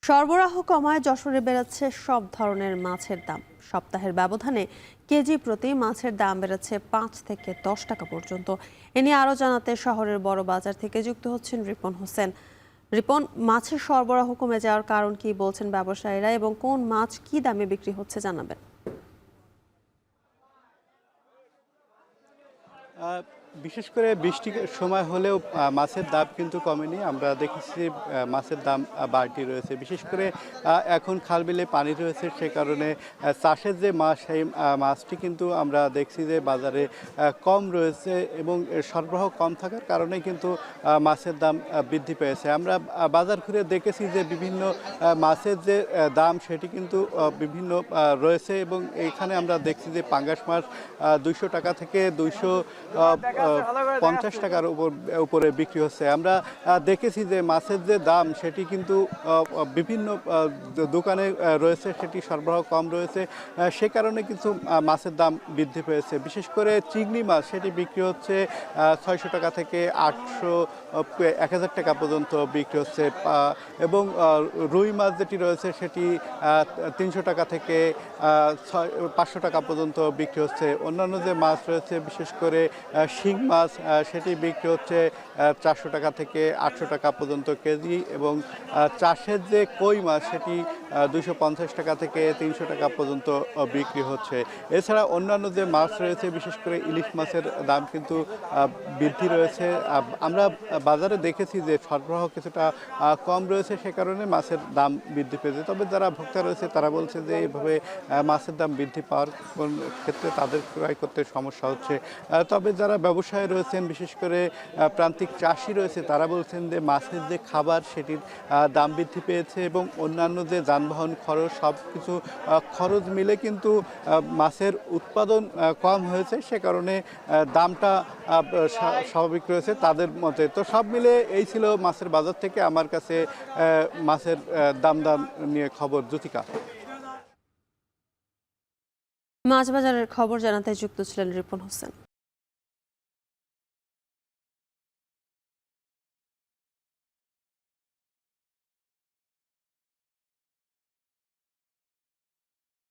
সরবরাহ কমায় যশোরে বেড়েছে সব ধরনের মাছের দাম। সপ্তাহের ব্যবধানে কেজি প্রতি মাছের দাম বেড়েছে 5 থেকে 10 টাকা পর্যন্ত। এ নিয়ে আরও জানাতে শহরের বড় বাজার থেকে যুক্ত হচ্ছেন রিপন হোসেন। রিপন, মাছের সরবরাহ কমে যাওয়ার কারণ কি বলছেন ব্যবসায়ীরা এবং কোন মাছ কি দামে বিক্রি হচ্ছে জানাবেন। বিশেষ করে বৃষ্টির সময় হলেও মাছের দাম কিন্তু কমেনি। আমরা দেখেছি মাছের দাম বাড়তি রয়েছে। বিশেষ করে এখন খাল-বিলে পানি রয়েছে, সে কারণে চাষের যে মাছ, সেই মাছটি কিন্তু আমরা দেখছি যে বাজারে কম রয়েছে এবং সরবরাহ কম থাকার কারণে কিন্তু মাছের দাম বৃদ্ধি পেয়েছে। আমরা বাজার ঘুরে দেখেছি যে বিভিন্ন মাছের যে দাম সেটি কিন্তু বিভিন্ন রয়েছে এবং এখানে আমরা দেখছি যে পাঙ্গাস মাছ 200 টাকা থেকে 250 টাকার উপরে বিক্রি হচ্ছে। আমরা দেখেছি যে মাছের যে দাম সেটি কিন্তু বিভিন্ন দোকানে রয়েছে, সেটি সরবরাহ কম রয়েছে, সে কারণে কিন্তু মাছের দাম বৃদ্ধি পেয়েছে। বিশেষ করে চিংড়ি মাছ সেটি বিক্রি হচ্ছে 600 টাকা থেকে 1000 টাকা পর্যন্ত বিক্রি হচ্ছে এবং রুই মাছ যেটি রয়েছে সেটি 300 টাকা থেকে 500 টাকা পর্যন্ত বিক্রি হচ্ছে। অন্যান্য যে মাছ রয়েছে বিশেষ করে শিং মাছ সেটি বিক্রি হচ্ছে 400 টাকা থেকে 800 টাকা পর্যন্ত কেজি এবং চাষের যে কই মাছ সেটি 250 টাকা থেকে 300 টাকা পর্যন্ত বিক্রি হচ্ছে। এছাড়া অন্যান্য যে মাছ রয়েছে বিশেষ করে ইলিশ মাছের দাম কিন্তু বৃদ্ধি রয়েছে। আমরা বাজারে দেখেছি যে সরবরাহ কিছুটা কম রয়েছে, সে কারণে মাছের দাম বৃদ্ধি পেয়েছে। তবে যারা ভোক্তা রয়েছে তারা বলছে যে এইভাবে মাছের দাম বৃদ্ধি পাওয়ার ক্ষেত্রে তাদের ক্রয় করতে সমস্যা হচ্ছে। তবে যারা ব্যবসায়ী রয়েছেন, বিশেষ করে প্রান্তিক চাষি রয়েছে, তারা বলছেন যে মাছের যে খাবার সেটির দাম বৃদ্ধি পেয়েছে এবং অন্যান্য যে যানবাহন খরচ, সব কিছু খরচ মিলে কিন্তু মাছের উৎপাদন কম হয়েছে, সে কারণে দামটা স্বাভাবিক রয়েছে তাদের মতে। তো সব মিলে এই ছিল মাছের বাজার থেকে আমার কাছে মাছের দাম নিয়ে খবর। জ্যোতিকা। মাছ বাজারের খবর জানাতে যুক্ত ছিলেন রিপন হোসেন।